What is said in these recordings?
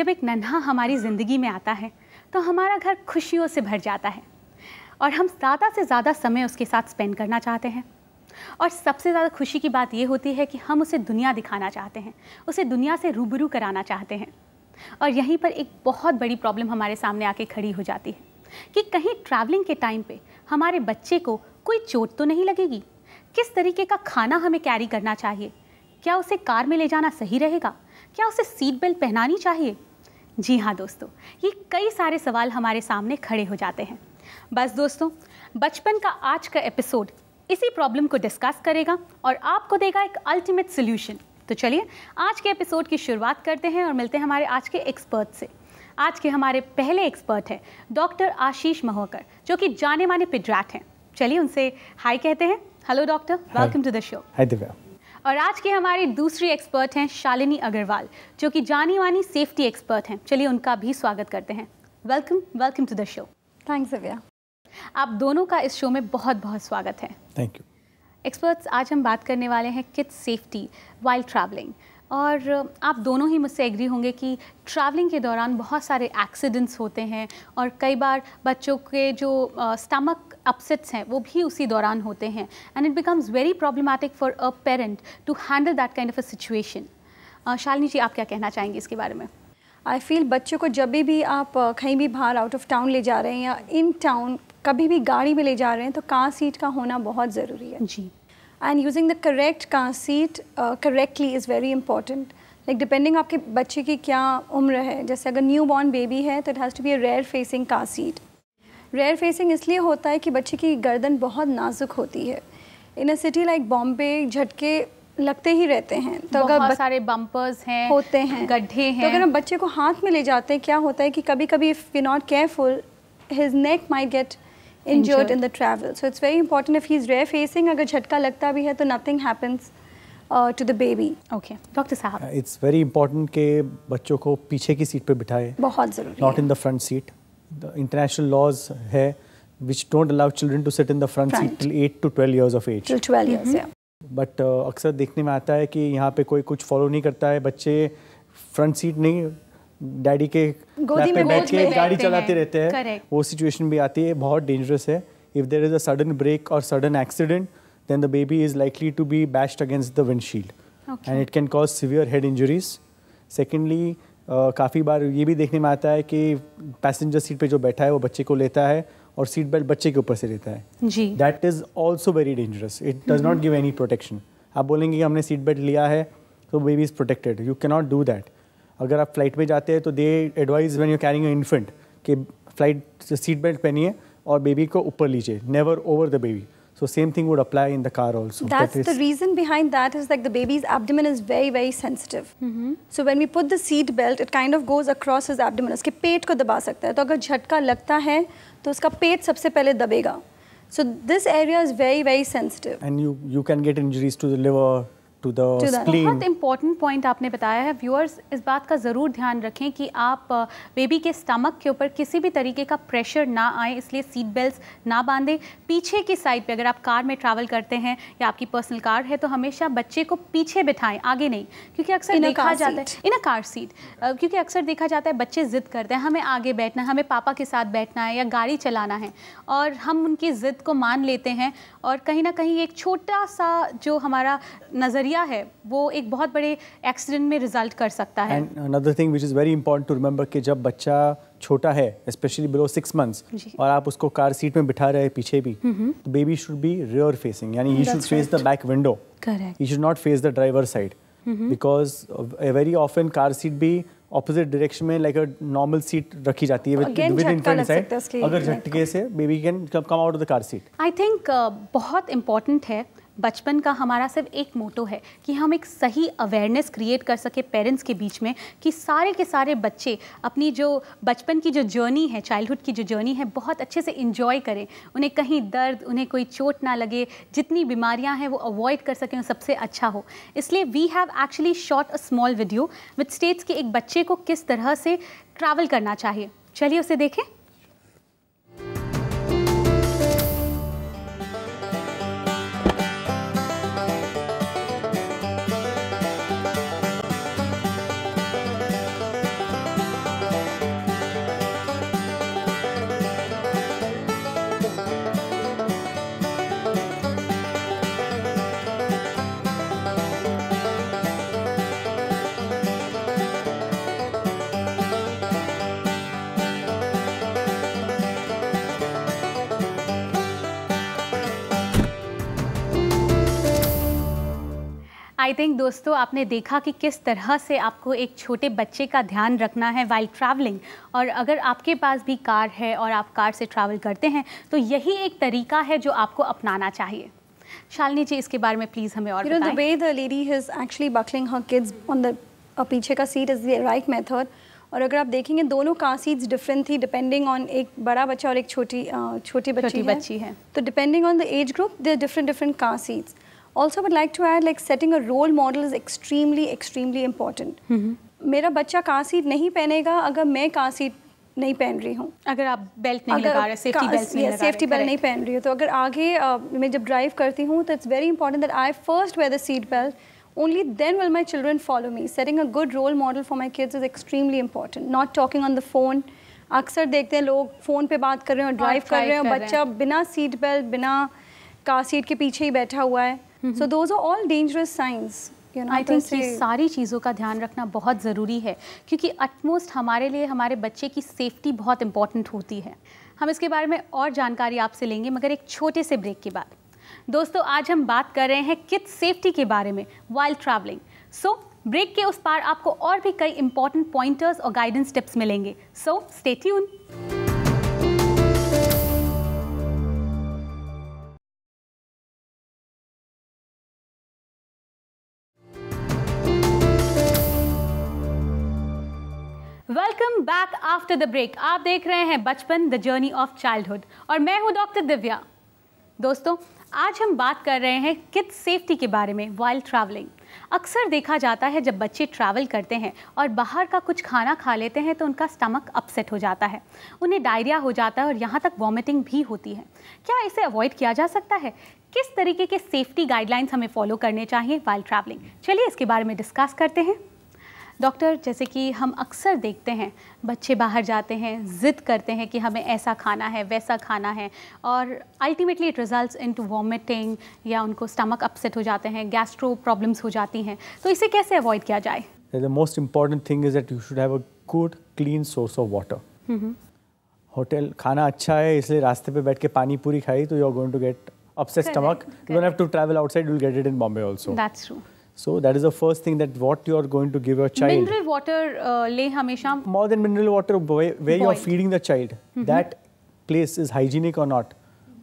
जब एक नन्हा हमारी ज़िंदगी में आता है तो हमारा घर खुशियों से भर जाता है और हम ज़्यादा से ज़्यादा समय उसके साथ स्पेंड करना चाहते हैं। और सबसे ज़्यादा खुशी की बात ये होती है कि हम उसे दुनिया दिखाना चाहते हैं, उसे दुनिया से रूबरू कराना चाहते हैं। और यहीं पर एक बहुत बड़ी प्रॉब्लम हमारे सामने आके खड़ी हो जाती है कि कहीं ट्रैवलिंग के टाइम पे हमारे बच्चे को कोई चोट तो नहीं लगेगी। किस तरीके का खाना हमें कैरी करना चाहिए? क्या उसे कार में ले जाना सही रहेगा? क्या उसे सीट बेल्ट पहनानी चाहिए? जी हाँ दोस्तों, ये कई सारे सवाल हमारे सामने खड़े हो जाते हैं। बस दोस्तों, बचपन का आज का एपिसोड इसी प्रॉब्लम को डिस्कस करेगा और आपको देगा एक अल्टीमेट सोल्यूशन। तो चलिए आज के एपिसोड की शुरुआत करते हैं और मिलते हैं हमारे आज के एक्सपर्ट से। आज के हमारे पहले एक्सपर्ट हैं डॉक्टर आशीष महोकर, जो कि जाने माने पेडियाट्रिस्ट हैं। चलिए उनसे हाय कहते हैं। Hello doctor, welcome to the show. Hi Divya. और आज की हमारी दूसरी एक्सपर्ट हैं शालिनी अग्रवाल, जो कि जानी मानी सेफ्टी एक्सपर्ट हैं। चलिए उनका भी स्वागत करते हैं। Welcome to the show. Thanks Divya. आप दोनों का इस शो में बहुत बहुत स्वागत है। Thank you. एक्सपर्ट्स, आज हम बात करने वाले हैं किड्स सेफ्टी वाइल ट्रैवलिंग। और आप दोनों ही मुझसे एग्री होंगे कि ट्रैवलिंग के दौरान बहुत सारे एक्सीडेंट्स होते हैं और कई बार बच्चों के जो स्टमक अपसेट्स हैं वो भी उसी दौरान होते हैं and it becomes very problematic for a parent to handle that kind of a situation. Shalini ji, आप क्या कहना चाहेंगे इसके बारे में? आई फील बच्चों को जब भी आप कहीं भी बाहर आउट ऑफ टाउन ले जा रहे हैं या इन टाउन कभी भी गाड़ी में ले जा रहे हैं तो कार सीट का होना बहुत ज़रूरी है जी। And using the correct car seat correctly is very important. Like depending आपके बच्चे की क्या उम्र है, जैसे अगर न्यू बॉर्न बेबी है तो it has to be a rear facing car seat. Rear facing इसलिए होता है कि बच्चे की गर्दन बहुत नाजुक होती है। इन अ सिटी लाइक बॉम्बे झटके लगते ही रहते हैं, तो अगर बहुत सारे बम्पर्स हैं, होते हैं, गड्ढे हैं, तो अगर हम बच्चे को हाथ में ले जाते हैं, क्या होता है कि कभी कभी if we not careful his neck might get injured in the travel. So it's very important if he's rear facing, अगर झटका लगता भी है तो nothing happens to the baby. Okay, doctor साहब। It's very important कि बच्चों को पीछे की सीट पे बिठाए, बहुत ज़रूरी not in the front seat. The international laws है which don't allow children to sit in the front seat till 8 to 12 years of age. till 12 years, yeah. But अक्सर देखने में आता है कि यहाँ पे कोई कुछ फॉलो नहीं करता है, बच्चे फ्रंट सीट नहीं डैडी के गोदी में बैठ के गाड़ी चलाते रहते हैं। Correct. वो सिचुएशन भी आती है, बहुत डेंजरस है। If there is a sudden brake और sudden accident then the baby is likely to be bashed against the windshield and it can cause severe head injuries. Secondly काफ़ी बार ये भी देखने में आता है कि पैसेंजर सीट पे जो बैठा है वो बच्चे को लेता है और सीट बेल्ट बच्चे के ऊपर से लेता है। जी। That is also very dangerous. It does not give any protection. आप बोलेंगे कि हमने सीट बेल्ट लिया है तो baby is protected. You can not do that. अगर आप फ्लाइट में जाते हैं तो they advise when you carrying a infant कि फ्लाइट सीट बेल्ट पहनिए और बेबी को ऊपर लीजिए, never over the baby. So same thing would apply in the car also. That's the reason behind that is like the baby's abdomen is very very sensitive. So when we put the seat belt, it kind of goes across his abdomen. उसके पेट को दबा सकता है, तो अगर झटका लगता है तो उसका पेट सबसे पहले दबेगा. So this area is very very sensitive. And you can get injuries to the liver, to the spleen. बहुत इंपॉर्टेंट पॉइंट आपने बताया है। व्यूअर्स, इस बात का ज़रूर ध्यान रखें कि आप बेबी के स्टमक के ऊपर किसी भी तरीके का प्रेशर ना आए, इसलिए सीट बेल्ट्स ना बांधें। पीछे की साइड पे अगर आप कार में ट्रैवल करते हैं या आपकी पर्सनल कार है तो हमेशा बच्चे को पीछे बिठाएं, आगे नहीं, क्योंकि अक्सर देखा जाता है इन अ कार सीट, क्योंकि अक्सर देखा जाता है बच्चे ज़िद करते हैं हमें आगे बैठना है, हमें पापा के साथ बैठना है या गाड़ी चलाना है, और हम उनकी ज़िद को मान लेते हैं और कहीं ना कहीं एक छोटा सा जो हमारा नज़रिया है वो एक बहुत बड़े एक्सीडेंट में रिजल्ट कर सकता है। And another thing which is very important to remember कि जब बच्चा छोटा है, especially below 6 months, और आप उसको कार सीट में बिठा रहे हैं पीछे भी, तो baby should be rear facing, यानी he should face the back window. Correct. He should not face the driver side, because very often car seat भी opposite direction में like a normal seat रखी जाती है with infant side. अगर झटके से baby can come out of the car seat. I think बहुत important है। बचपन का हमारा सिर्फ एक मोटो है कि हम एक सही अवेयरनेस क्रिएट कर सके पेरेंट्स के बीच में कि सारे के सारे बच्चे अपनी जो बचपन की जो जर्नी है, चाइल्डहुड की जो जर्नी है, बहुत अच्छे से इंजॉय करें। उन्हें कहीं दर्द, उन्हें कोई चोट ना लगे, जितनी बीमारियां हैं वो अवॉइड कर सकें, सबसे अच्छा हो। इसलिए we have actually shot a small video which states कि एक बच्चे को किस तरह से ट्रैवल करना चाहिए। चलिए उसे देखें। आई थिंक दोस्तों आपने देखा कि किस तरह से आपको एक छोटे बच्चे का ध्यान रखना है वाइल ट्रैवलिंग, और अगर आपके पास भी कार है और आप कार से ट्रैवल करते हैं तो यही एक तरीका है जो आपको अपनाना चाहिए। शालिनी जी, इसके बारे में प्लीज़ हमें और बताएं। The way the lady is actually buckling her kids on the पीछे का seat is the right method. और अगर आप देखेंगे दोनों कार सीट्स डिफरेंट थी डिपेंडिंग ऑन एक बड़ा बच्चा और एक छोटी बच्ची है। तो depending on the age group there different car seats. Also, I would like to add, like setting a role model is extremely important. मेरा बच्चा कार सीट नहीं पहनेगा अगर मैं कार सीट नहीं पहन रही हूँ। अगर आप बेल्ट नहीं लगा रहे, सेफ्टी बेल्ट नहीं पहन रही हो, तो अगर आगे मैं जब ड्राइव करती हूँ तो it's very important that I first wear the seat belt, only then will my children follow me. Setting a good role model for my kids is extremely important. Not talking on the phone. अक्सर देखते हैं लोग phone पे बात कर रहे हैं और ड्राइव कर रहे हैं, बच्चा बिना सीट बेल्ट बिना कार सीट के पीछे ही बैठा हुआ है। So those are all dangerous signs. I think ये सारी चीज़ों का ध्यान रखना बहुत ज़रूरी है, क्योंकि अटमोस्ट हमारे लिए हमारे बच्चे की सेफ्टी बहुत इंपॉर्टेंट होती है। हम इसके बारे में और जानकारी आपसे लेंगे, मगर एक छोटे से ब्रेक के बाद। दोस्तों, आज हम बात कर रहे हैं किड्स सेफ्टी के बारे में वाइल ट्रैवलिंग। सो ब्रेक के उस पार आपको और भी कई इंपॉर्टेंट पॉइंटर्स और गाइडेंस टिप्स मिलेंगे। So stay tuned. Welcome back after the break. आप देख रहे हैं बचपन, द जर्नी ऑफ चाइल्डहुड, और मैं हूं डॉक्टर दिव्या। दोस्तों, आज हम बात कर रहे हैं किड्स सेफ्टी के बारे में वाइल ट्रैवलिंग। अक्सर देखा जाता है जब बच्चे ट्रैवल करते हैं और बाहर का कुछ खाना खा लेते हैं तो उनका स्टमक अपसेट हो जाता है, उन्हें डायरिया हो जाता है और यहाँ तक वॉमिटिंग भी होती है। क्या इसे अवॉइड किया जा सकता है? किस तरीके के सेफ्टी गाइडलाइंस हमें फॉलो करने चाहिए वाइल ट्रैवलिंग? चलिए इसके बारे में डिस्कस करते हैं। डॉक्टर, जैसे कि हम अक्सर देखते हैं बच्चे बाहर जाते हैं, ज़िद करते हैं कि हमें ऐसा खाना है, वैसा खाना है, और ultimately it results into vomiting, या उनको स्टमक अपसेट हो जाते हैं, गैस्ट्रो प्रॉब्लम्स हो जाती हैं। तो इसे कैसे अवॉइड किया जाए? The most important thing is that you should have a good clean source of water. Hotel खाना अच्छा है इसलिए रास्ते पे बैठ के पानी पूरी खाई तो you are going to get upset stomach. You don't have to travel outside, you'll get it in Bombay also. That's true. So that is the first thing, that what you are going to give your child. Mineral water ले हमेशा. More than mineral water, where you are feeding the child, that place is hygienic or not,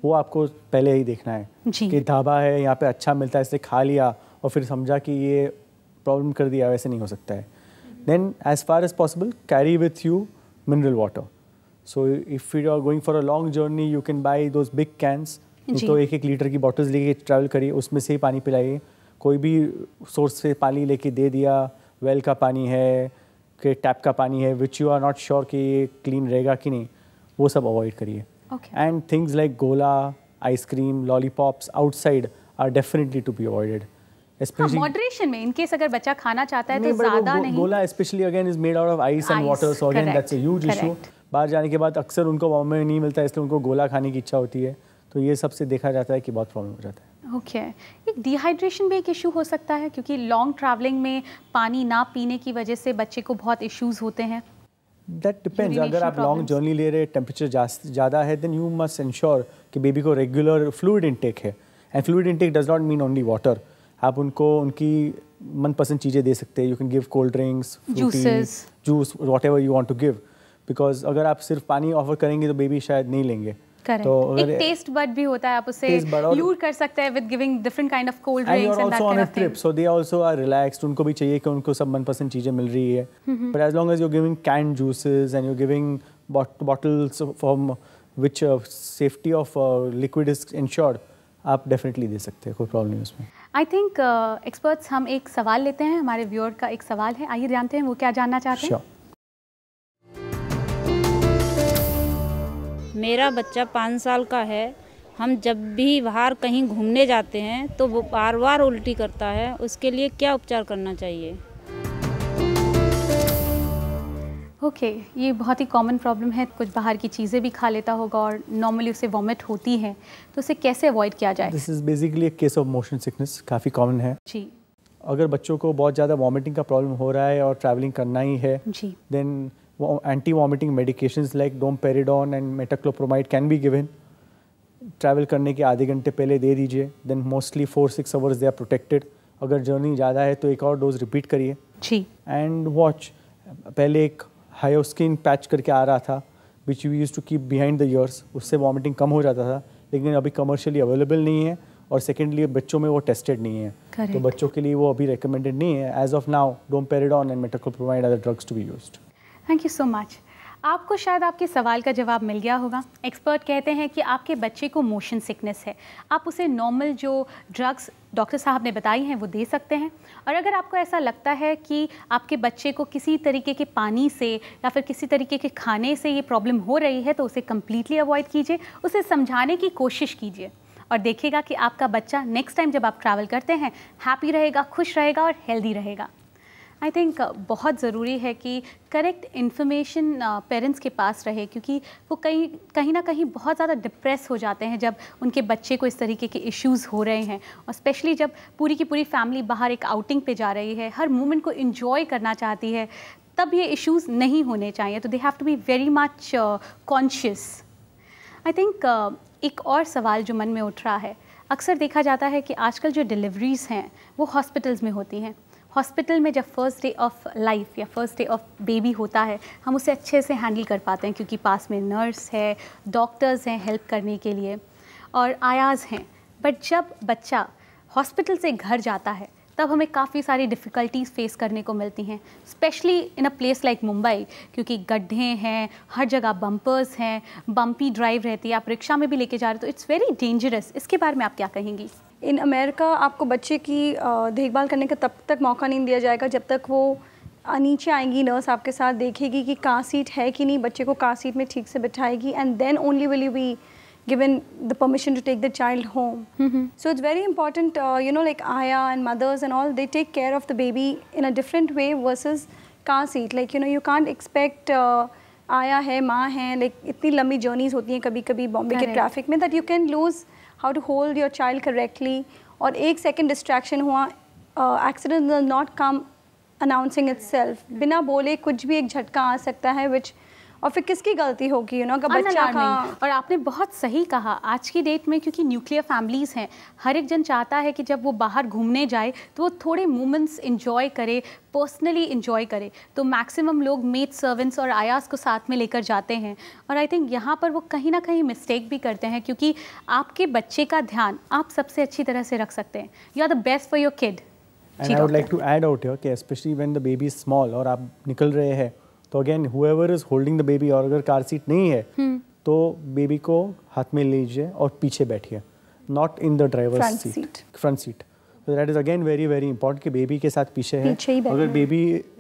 वो आपको पहले ही देखना है कि ढाबा है यहाँ पे अच्छा मिलता है इसलिए खा लिया और फिर समझा कि ये प्रॉब्लम कर दिया, वैसे नहीं हो सकता है। Then as far as possible, carry with you mineral water. So if you are going for a long journey, you can buy those big cans. तो 1-1 लीटर की बॉटल्स लेके ट्रैवल करिए, उसमें से ही पानी पिलाइए। कोई भी सोर्स से पानी लेके दे दिया, वेल का पानी है कि टैप का पानी है, which you are not sure कि ये क्लीन रहेगा कि नहीं, वो सब अवॉइड करिए। एंड थिंग्स लाइक गोला, ice cream, lollipops outside are definitely to be avoided. Moderation में, इन केस अगर बच्चा खाना चाहता है तो ज़्यादा नहीं। गोला specially again is made out of ice and water, so again that's a huge issue. बाहर जाने के बाद अक्सर उनको बॉम्बे में नहीं मिलता है इसलिए उनको गोला खाने की इच्छा होती है, तो ये सबसे देखा जाता है कि बहुत प्रॉब्लम हो जाता है। ओके, एक डिहाइड्रेशन भी एक इशू हो सकता है, क्योंकि लॉन्ग ट्रैवलिंग में पानी ना पीने की वजह से बच्चे को बहुत इश्यूज होते हैं। That depends. अगर आप लॉन्ग जर्नी ले रहे, टेम्परेचर ज़्यादा है, देन यू मस्ट इंश्योर कि बेबी को रेगुलर फ्लूइड इनटेक है। And fluid intake does not mean only water. आप उनको उनकी मनपसंद चीज़ें दे सकते हैं। You can give cold drinks, juice, whatever you want to give, because अगर आप सिर्फ पानी ऑफर करेंगे तो बेबी शायद नहीं लेंगे। तो एक टेस्ट बड भी होता है, आप उससे लूर कर सकते हैं with giving different kind of cold drinks and that kind of thing. So they also are relaxed, उनको भी चाहिए कि उनको सब मनपसंद चीजें मिल रही है। But as long as you are giving canned juices and you are giving bottles from which safety of liquid is ensured, आप डेफिनेटली दे सकते हैं, कोई प्रॉब्लम नहीं उसमें। आई थिंक एक्सपर्ट्स, हम एक सवाल लेते हैं, हमारे व्यूअर का एक सवाल है, आइए जानते हैं वो क्या जानना चाहते हैं। मेरा बच्चा 5 साल का है। हम जब भी बाहर कहीं घूमने जाते हैं तो वो बार बार उल्टी करता है, उसके लिए क्या उपचार करना चाहिए? ओके, ये बहुत ही कॉमन प्रॉब्लम है। कुछ बाहर की चीज़ें भी खा लेता होगा और नॉर्मली उसे वॉमिट होती है, तो उसे कैसे अवॉइड किया जाए? दिस इज़ बेसिकली एक केस ऑफ मोशन सिकनेस, काफ़ी कॉमन है जी। अगर बच्चों को बहुत ज़्यादा वॉमिटिंग का प्रॉब्लम हो रहा है और ट्रैवलिंग करना ही है जी, then anti-vomiting medications like domperidone and metoclopramide can be given. Travel करने के आधे घंटे पहले दे दीजिए, then mostly 4-6 hours they are protected. अगर जर्नी ज़्यादा है तो एक और डोज रिपीट करिए जी। And watch. पहले एक हायोस्किन पैच करके आ रहा था which we use to keep behind the ears, उससे वॉमिटिंग कम हो जाता था, लेकिन अभी कमर्शियली अवेलेबल नहीं है और सेकेंडली बच्चों में वो टेस्टेड नहीं है। Correct. तो बच्चों के लिए वो अभी रिकमेंडेड नहीं है as of now. Domperidone and metoclopramide are the drugs to be used. Thank you so much. आपको शायद आपके सवाल का जवाब मिल गया होगा। एक्सपर्ट कहते हैं कि आपके बच्चे को मोशन सिकनेस है, आप उसे नॉर्मल जो ड्रग्स डॉक्टर साहब ने बताई हैं वो दे सकते हैं। और अगर आपको ऐसा लगता है कि आपके बच्चे को किसी तरीके के पानी से या फिर किसी तरीके के खाने से ये प्रॉब्लम हो रही है तो उसे कम्प्लीटली अवॉइड कीजिए, उसे समझाने की कोशिश कीजिए और देखिएगा कि आपका बच्चा नेक्स्ट टाइम जब आप ट्रैवल करते हैं हैप्पी रहेगा, खुश रहेगा और हेल्दी रहेगा। आई थिंक बहुत ज़रूरी है कि करेक्ट इन्फॉर्मेशन पेरेंट्स के पास रहे, क्योंकि वो कहीं ना कहीं बहुत ज़्यादा डिप्रेस हो जाते हैं जब उनके बच्चे को इस तरीके के इश्यूज़ हो रहे हैं, और स्पेशली जब पूरी की पूरी फैमिली बाहर एक आउटिंग पे जा रही है, हर मोमेंट को इन्जॉय करना चाहती है, तब ये इश्यूज़ नहीं होने चाहिए। तो they have to be very much conscious. I think एक और सवाल जो मन में उठ रहा है, अक्सर देखा जाता है कि आजकल जो डिलीवरीज़ हैं वो हॉस्पिटल्स में होती हैं। हॉस्पिटल में जब फर्स्ट डे ऑफ लाइफ या फर्स्ट डे ऑफ बेबी होता है, हम उसे अच्छे से हैंडल कर पाते हैं क्योंकि पास में नर्स है, डॉक्टर्स हैं हेल्प करने के लिए और आयाज़ हैं। बट जब बच्चा हॉस्पिटल से घर जाता है तब हमें काफ़ी सारी डिफ़िकल्टीज़ फेस करने को मिलती हैं, specially in a place like Mumbai, क्योंकि गड्ढे हैं, हर जगह बम्पर्स हैं, बम्पी ड्राइव रहती है, आप रिक्शा में भी लेके जा रहे हो तो इट्स वेरी डेंजरस। इसके बारे में आप क्या कहेंगी? इन अमेरिका आपको बच्चे की देखभाल करने का तब तक मौका नहीं दिया जाएगा जब तक वो नीचे आएंगी, नर्स आपके साथ देखेगी कि कार सीट है कि नहीं, बच्चे को कार सीट में ठीक से बिठाएगी, and then only will you be given the permission to take the child home. So it's very important, like Aya and mothers and all, they take care of the baby in a different way versus car seat. Like, you can't expect Aya hai, माँ है, like इतनी लंबी journeys होती हैं कभी कभी बॉम्बे के traffic में, that you can lose how to hold your child correctly. और एक second distraction हुआ, accident will not come announcing itself. बिना बोले कुछ भी एक झटका आ सकता है which और फिर किसकी गलती होगी, अगर बच्चा का। और आपने बहुत सही कहा, आज की डेट में क्योंकि न्यूक्लियर फैमिलीज़ हैं, हर एक जन चाहता है कि जब वो बाहर घूमने जाए तो वो थोड़े मोमेंट्स इन्जॉय करे, पर्सनली इन्जॉय करे। तो मैक्सिमम लोग मेड सर्वेंट्स और आयास को साथ में लेकर जाते हैं, और आई थिंक यहाँ पर वो कहीं ना कहीं मिस्टेक भी करते हैं, क्योंकि आपके बच्चे का ध्यान आप सबसे अच्छी तरह से रख सकते हैं। You are the best for your kid. And I would like to add out here, especially when the baby is small और आप निकल रहे हैं, तो again whoever is holding the baby, और अगर कार सीट नहीं है तो बेबी को हाथ में लीजिए और पीछे बैठिए, not in the drivers seat, front seat. So that is again very very important कि बेबी के साथ पीछे है। अगर baby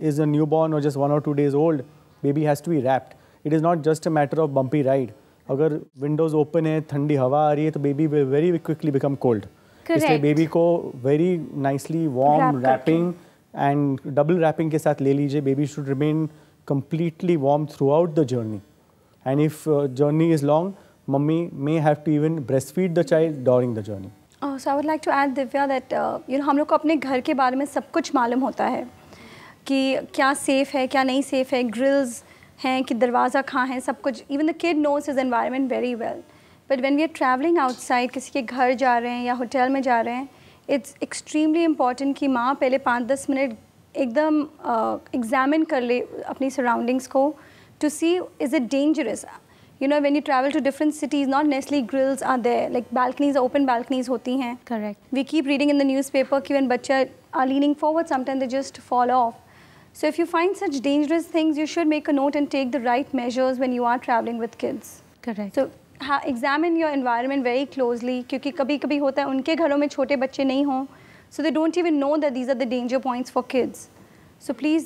is a newborn or just 1 or 2 days old, baby has to be wrapped. It is not just a matter of bumpy ride. अगर Windows open है, ठंडी हवा आ रही है तो baby will very quickly become cold. इसलिए baby को very nicely warm wrapping and double wrapping के साथ ले लीजिए। Baby should remain completely warm throughout the journey, and if journey is long, mummy may have to even breastfeed the child during the journey. So I would like to add, Divya, that हम लोग को अपने घर के बारे में सब कुछ मालूम होता है कि क्या सेफ़ है, क्या नहीं सेफ़ है, ग्रिल्स हैं कि दरवाज़ा कहाँ है, सब कुछ। Even the kid knows his environment very well. But when we are traveling outside, किसी के घर जा रहे हैं या होटल में जा रहे हैं, it's extremely important कि माँ पहले 5-10 मिनट एकदम एग्जामिन कर ले अपनी सराउंडिंग्स को, to see is it dangerous. when you travel to different cities, not necessarily grills are there, like balconies, open balconies होती हैं। Correct. We keep reading in the newspaper कि when बच्चे are leaning forward, sometimes they just fall off. So if you find such dangerous things, you should make a note and take the right measures when you are traveling with kids. Correct. So examine your environment very closely, क्योंकि कभी कभी होता है उनके घरों में छोटे बच्चे नहीं हों, so they don't even know that these are the danger points for kids. So please,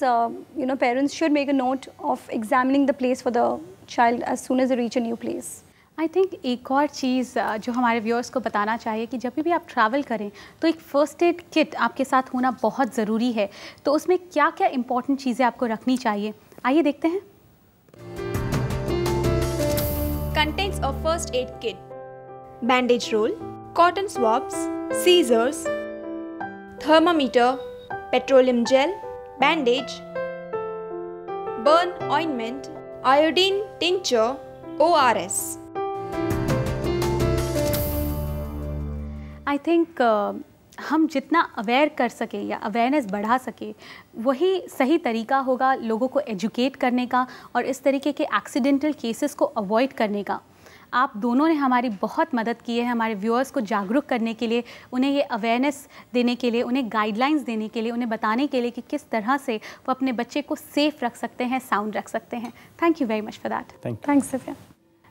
parents should make a note of examining the place for the child as soon as they reach a new place. I think एक और चीज़ जो हमारे viewers को बताना चाहिए कि जब भी आप ट्रैवल करें तो एक फ़र्स्ट एड किट आपके साथ होना बहुत ज़रूरी है। तो उसमें क्या क्या इंपॉर्टेंट चीज़ें आपको रखनी चाहिए, आइए देखते हैं। Contents of first aid kit: bandage roll, cotton swabs, scissors, thermometer, petroleum gel, bandage, burn ointment, iodine tincture, ORS. I think हम जितना अवेयर कर सके या अवेयरनेस बढ़ा सके वही सही तरीका होगा लोगों को एजुकेट करने का और इस तरीके के एक्सीडेंटल केसेस को अवॉइड करने का। आप दोनों ने हमारी बहुत मदद की है हमारे व्यूअर्स को जागरूक करने के लिए, उन्हें ये अवेयरनेस देने के लिए, उन्हें गाइडलाइंस देने के लिए, उन्हें बताने के लिए कि किस तरह से वो अपने बच्चे को सेफ़ रख सकते हैं, साउंड रख सकते हैं। Thank you very much for that. Thanks Divya.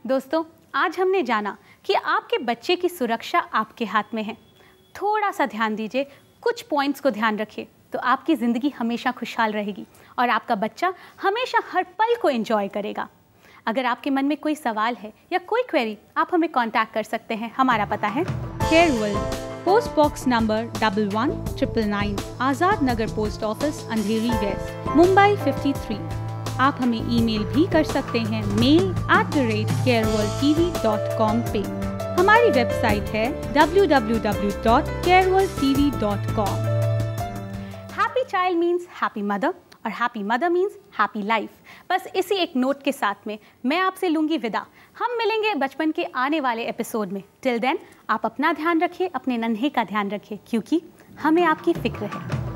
दोस्तों, आज हमने जाना कि आपके बच्चे की सुरक्षा आपके हाथ में है। थोड़ा सा ध्यान दीजिए, कुछ पॉइंट्स को ध्यान रखिए तो आपकी ज़िंदगी हमेशा खुशहाल रहेगी और आपका बच्चा हमेशा हर पल को एंजॉय करेगा। अगर आपके मन में कोई सवाल है या कोई क्वेरी, आप हमें कांटेक्ट कर सकते हैं। हमारा पता है केयरवर्ल्ड, post box number 119999, Azad Nagar post office, अंधेरी वेस्ट, मुंबई 53। आप हमें ईमेल भी कर सकते हैं mail@careworldtv.com पे। हमारी वेबसाइट है www.careworldtv.com। Happy child means happy mother और happy mother means happy life. बस इसी एक नोट के साथ में मैं आपसे लूँगी विदा। हम मिलेंगे बचपन के आने वाले एपिसोड में। टिल देन आप अपना ध्यान रखिए, अपने नन्हे का ध्यान रखिए, क्योंकि हमें आपकी फिक्र है।